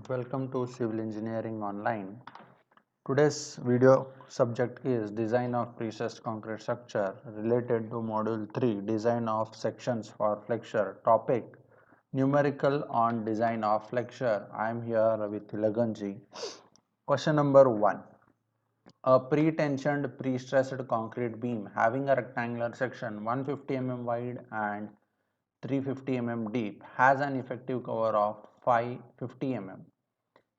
Welcome to Civil Engineering Online. Today's video subject is design of prestressed concrete structure related to module 3 design of sections for flexure. Topic numerical on design of flexure. I am here with Laganji. Question number 1. A pre-tensioned pre-stressed concrete beam having a rectangular section 150 mm wide and 350 mm deep has an effective cover of 550 mm.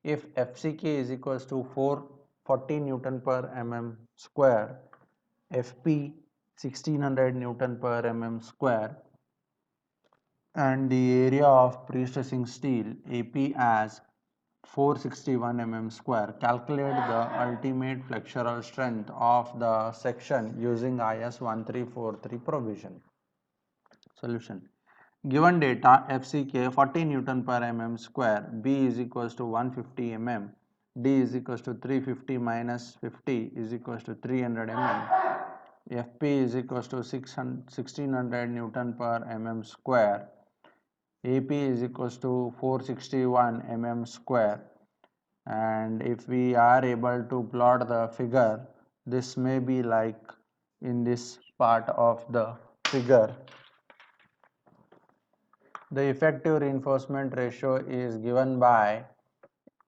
If FCK is equals to 440 Newton per mm square, FP 1600 Newton per mm square, and the area of pre-stressing steel AP as 461 mm square, calculate the ultimate flexural strength of the section using IS 1343 provision. Solution. Given data FCK 40 Newton per mm square, B is equals to 150 mm, D is equals to 350 minus 50 is equals to 300 mm, FP is equals to 1600 Newton per mm square, AP is equals to 461 mm square, and if we are able to plot the figure, this may be like in this part of the figure. The effective reinforcement ratio is given by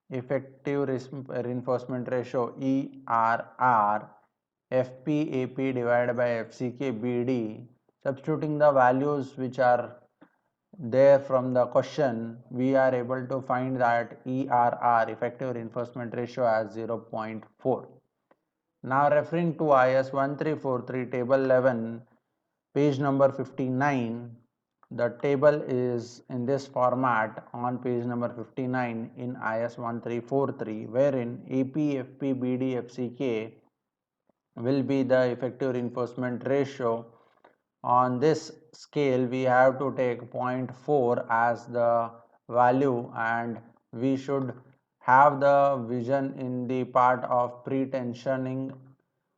effective reinforcement ratio ERR FPAP divided by FCKBD. Substituting the values which are there from the question, we are able to find that ERR effective reinforcement ratio as 0.4. Now referring to IS 1343 table 11 page number 59, the table is in this format on page number 59 in IS 1343, wherein AP, FP, BD, FCK will be the effective reinforcement ratio. On this scale, we have to take 0.4 as the value, and we should have the vision in the part of pre-tensioning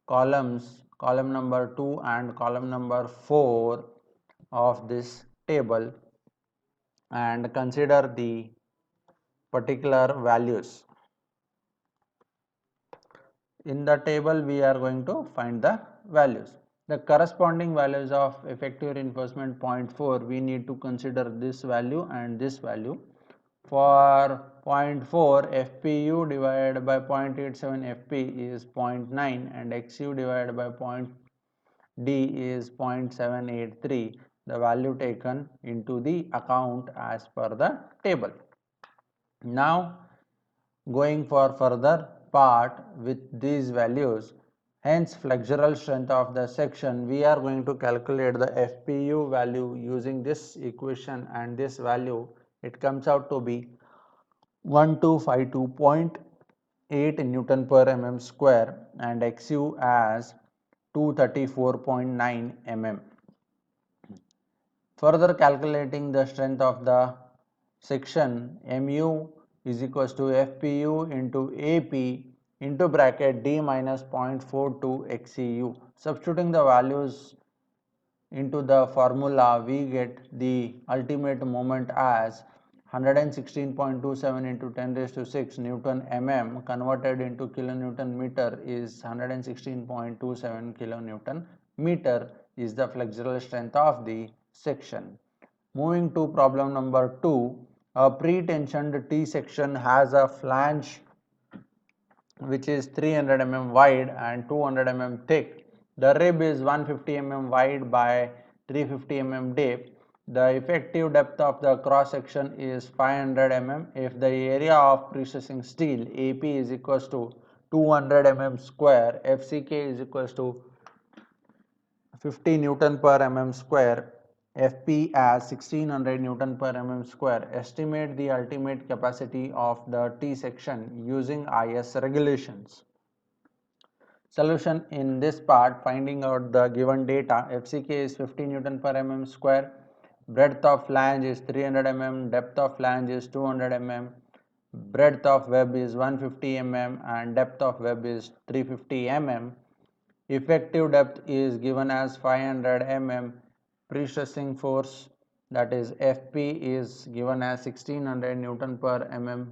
columns, column number 2 and column number 4 of this table, and consider the particular values. In the table we are going to find the values. The corresponding values of effective reinforcement 0.4, we need to consider this value and this value. For 0.4, FPU divided by 0.87 FP is 0.9 and XU divided by D is 0.783, the value taken into the account as per the table. Now going for further part with these values, hence flexural strength of the section, we are going to calculate the FPU value using this equation, and this value, it comes out to be 1252.8 Newton per mm square and XU as 234.9 mm. Further calculating the strength of the section, Mu is equals to FPU into AP into bracket D minus 0.42 XCU. Substituting the values into the formula, we get the ultimate moment as 116.27 into 10 raised to 6 Newton mm converted into kilonewton meter is 116.27 kilonewton meter is the flexural strength of the section. Moving to problem number 2, a pre-tensioned T section has a flange which is 300 mm wide and 200 mm thick. The rib is 150 mm wide by 350 mm deep. The effective depth of the cross section is 500 mm. If the area of pre-stressing steel AP is equals to 200 mm square, FCK is equals to 50 Newton per mm square, FP as 1600 Newton per mm square. Estimate the ultimate capacity of the T section using IS regulations. Solution in this part, finding out the given data, FCK is 50 Newton per mm square, breadth of flange is 300 mm, depth of flange is 200 mm, breadth of web is 150 mm and depth of web is 350 mm. Effective depth is given as 500 mm. Pre-stressing force, that is FP, is given as 1600 Newton per mm.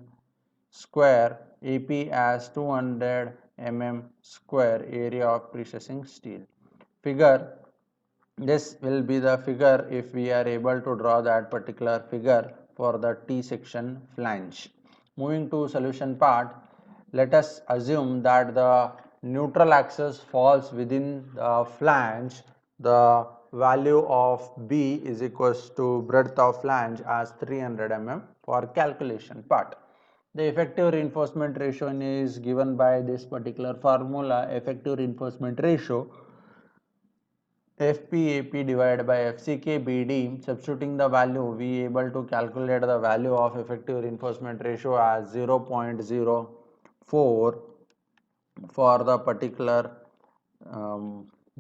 square, AP as 200 mm square area of precessing steel. Figure, this will be the figure if we are able to draw that particular figure for the T section flange. Moving to solution part, let us assume that the neutral axis falls within the flange. The value of B is equals to breadth of flange as 300 mm for calculation part. The effective reinforcement ratio is given by this particular formula. Effective reinforcement ratio FPAP divided by FCKBD. Substituting the value, we able to calculate the value of effective reinforcement ratio as 0.04 for the particular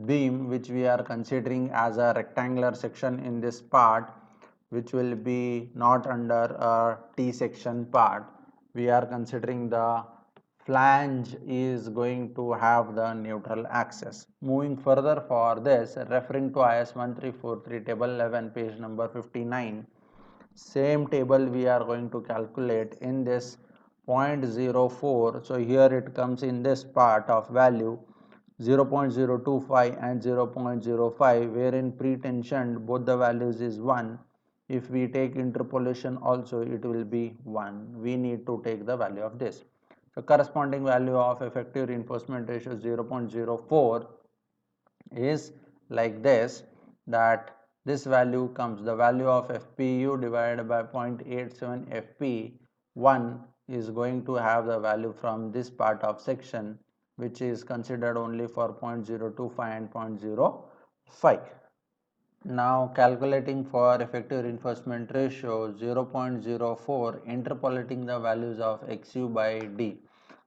beam which we are considering as a rectangular section in this part, which will be not under a T section part. We are considering the flange is going to have the neutral axis. Moving further for this, referring to IS 1343 table 11 page number 59, same table we are going to calculate in this 0.04. So here it comes in this part of value 0.025 and 0.05, wherein pretensioned both the values is 1. If we take interpolation also, it will be 1. We need to take the value of this. The corresponding value of effective reinforcement ratio 0.04 is like this, that this value comes, the value of FPU divided by 0.87 FP, 1 is going to have the value from this part of section, which is considered only for 0.025 and 0.05. Now calculating for effective reinforcement ratio 0.04, interpolating the values of XU by D.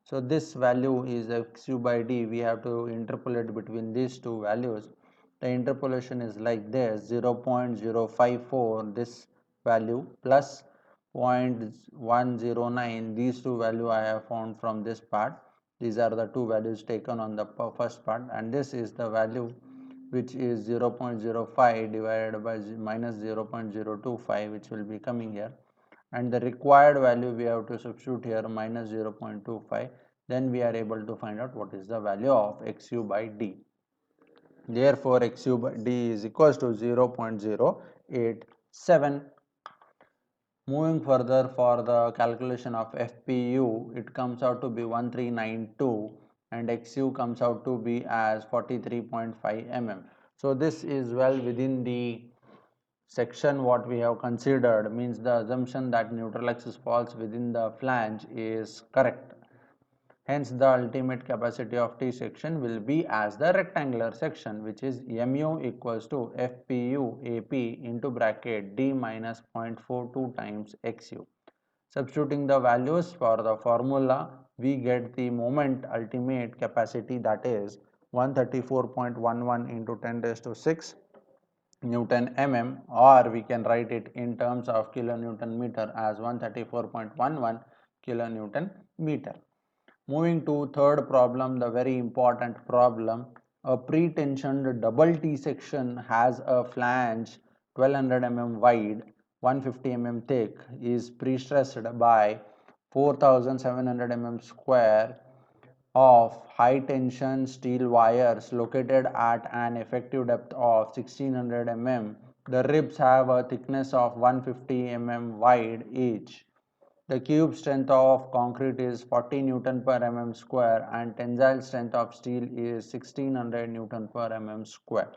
So this value is XU by D. We have to interpolate between these two values. The interpolation is like this: 0.054 this value plus 0.109. These two value I have found from this part. These are the two values taken on the first part, and this is the value which is 0.05 divided by minus 0.025, which will be coming here, and the required value we have to substitute here minus 0.25. Then we are able to find out what is the value of XU by D. Therefore XU by D is equals to 0.087. Moving further for the calculation of FPU, it comes out to be 1392 and XU comes out to be as 43.5 mm. So this is well within the section what we have considered, means the assumption that neutral axis falls within the flange is correct. Hence the ultimate capacity of T section will be as the rectangular section, which is mu equals to FPU AP into bracket D minus 0.42 times XU. Substituting the values for the formula, we get the moment ultimate capacity, that is 134.11 into 10 raised to 6 Newton mm, or we can write it in terms of kilonewton meter as 134.11 kilonewton meter. Moving to third problem, the very important problem. A pre-tensioned double T section has a flange 1200 mm wide, 150 mm thick, is pre-stressed by 4700 mm square of high tension steel wires located at an effective depth of 1600 mm. The ribs have a thickness of 150 mm wide each. The cube strength of concrete is 40 Newton per mm square and tensile strength of steel is 1600 Newton per mm square.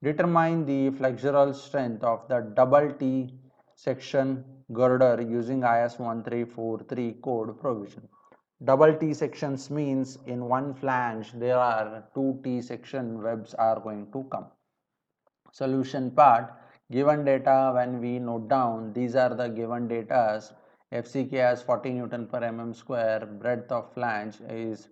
Determine the flexural strength of the double T section girder using IS 1343 code provision. Double T sections means in one flange there are two T section webs are going to come. Solution part, given data when we note down, these are the given datas. FCK as 40 Newton per mm square, breadth of flange is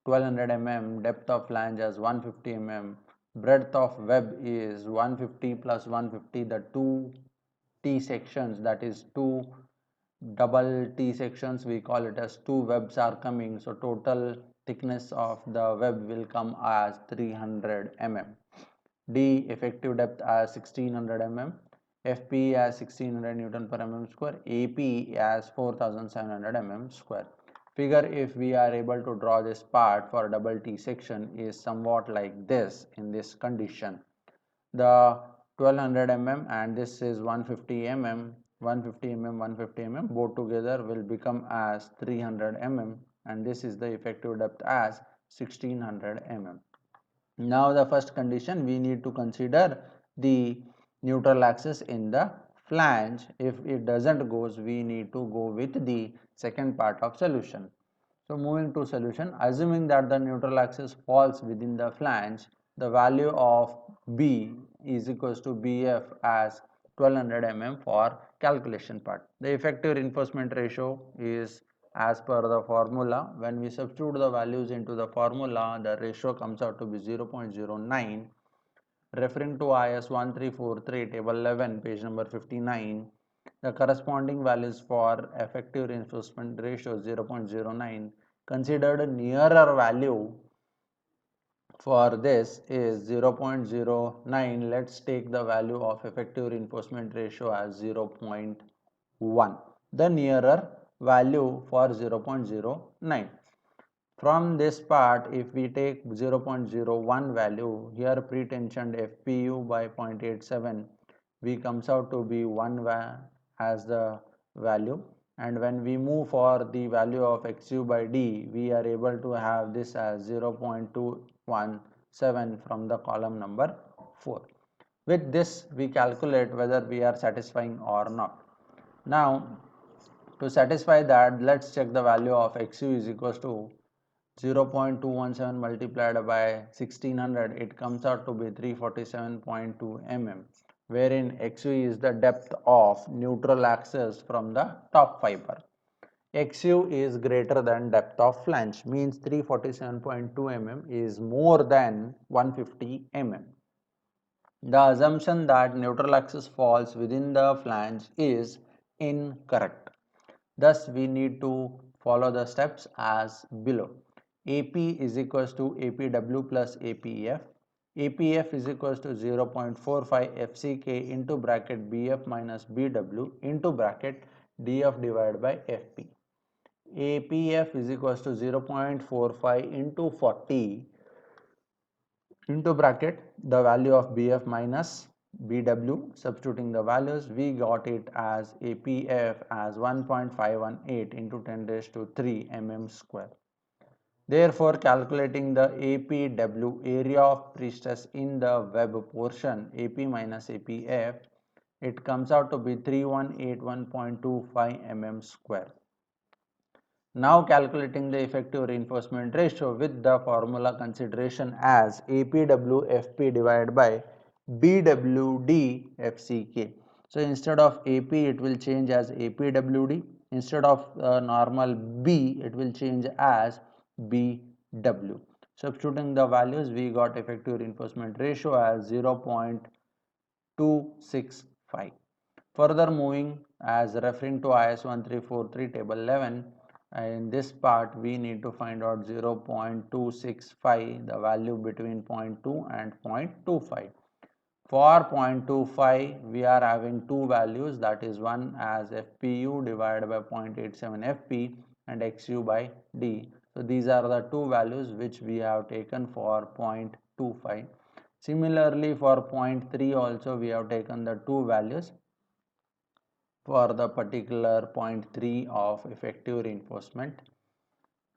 1200 mm, depth of flange as 150 mm, breadth of web is 150 plus 150, the two T sections, that is two double T sections, we call it as two webs are coming, so total thickness of the web will come as 300 mm. D effective depth as 1600 mm, FP as 1600 Newton per mm square, AP as 4700 mm square. Figure if we are able to draw this part for double T section is somewhat like this in this condition. The 1200 mm and this is 150 mm, 150 mm, 150 mm both together will become as 300 mm and this is the effective depth as 1600 mm. Now the first condition, we need to consider the neutral axis in the flange. If it doesn't goes, we need to go with the second part of solution. So moving to solution, assuming that the neutral axis falls within the flange, the value of B is equals to BF as 1200 mm for calculation part. The effective reinforcement ratio is as per the formula. When we substitute the values into the formula, the ratio comes out to be 0.09. Referring to IS 1343 table 11 page number 59, the corresponding values for effective reinforcement ratio 0.09 considered nearer value for this is 0.09. Let's take the value of effective reinforcement ratio as 0.1, the nearer value for 0.09. From this part, if we take 0.01 value, here pre-tensioned FPU by 0.87, we comes out to be 1 as the value, and when we move for the value of XU by D, we are able to have this as 0.217 from the column number 4. With this, we calculate whether we are satisfying or not. Now, to satisfy that, let's check the value of XU is equals to 0.217 multiplied by 1600, it comes out to be 347.2 mm, wherein XU is the depth of neutral axis from the top fiber. XU is greater than depth of flange, means 347.2 mm is more than 150 mm. The assumption that neutral axis falls within the flange is incorrect. Thus, we need to follow the steps as below. AP is equals to APW plus APF. APF is equals to 0.45 FCK into bracket BF minus BW into bracket DF divided by FP. APF is equals to 0.45 into 40 into bracket the value of BF minus BW. Substituting the values, we got it as APF as 1.518 into 10 raised to 3 mm square. Therefore, calculating the APW, area of pre-stress in the web portion, AP minus APF, it comes out to be 3181.25 mm square. Now calculating the effective reinforcement ratio with the formula consideration as APW FP divided by BWD FCK. So instead of AP it will change as APWD. Instead of normal B it will change as BW. Substituting the values, we got effective reinforcement ratio as 0.265. Further moving, as referring to IS 1343 table 11, in this part we need to find out 0.265, the value between 0.2 and 0.25. For 0.25 we are having two values, that is one as FPU divided by 0.87 FP and XU by D. So these are the two values which we have taken for 0.25. Similarly for 0.3 also we have taken the two values for the particular 0.3 of effective reinforcement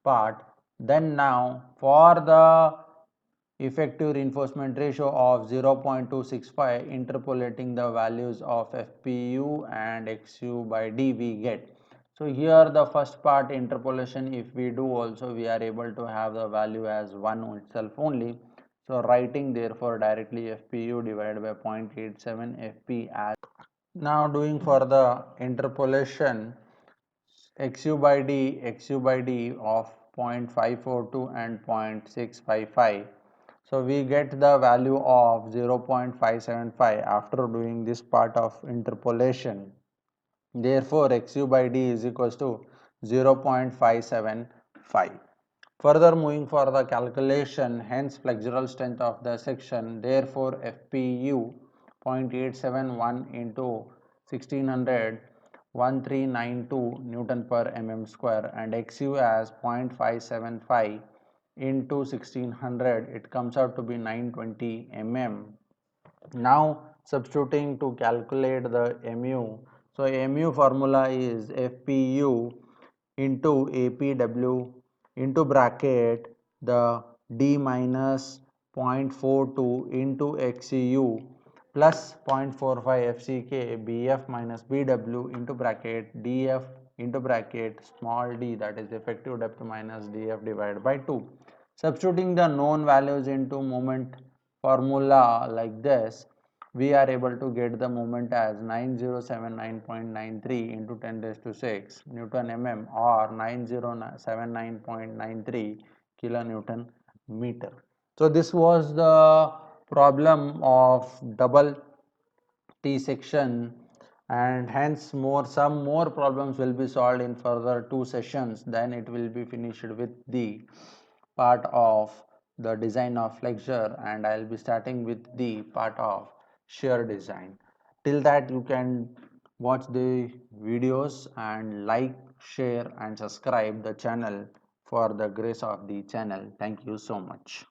part. Then now for the effective reinforcement ratio of 0.265, interpolating the values of FPU and XU by D we get. So here the first part interpolation, if we do also, we are able to have the value as 1 itself only. So writing therefore directly FPU divided by 0.87 FP as. Now doing for the interpolation, XU by D of 0.542 and 0.655. So we get the value of 0.575 after doing this part of interpolation. Therefore, XU by D is equals to 0.575. Further moving for the calculation, hence flexural strength of the section, therefore FPU 0.871 into 1600, 1392 Newton per mm square, and XU as 0.575 into 1600, it comes out to be 920 mm. Now substituting to calculate the mu, so mu formula is FPU into APW into bracket the D minus 0.42 into XCU plus 0.45 FCK BF minus BW into bracket DF into bracket small d, that is effective depth minus DF divided by 2. Substituting the known values into moment formula like this, we are able to get the moment as 9079.93 into 10 raised to 6 Newton mm, or 9079.93 kilonewton meter. So this was the problem of double T section, and hence some more problems will be solved in further 2 sessions. Then it will be finished with the part of the design of flexure, and I will be starting with the part of shear design. Till that, you can watch the videos and like, share and subscribe the channel for the grace of the channel. Thank you so much.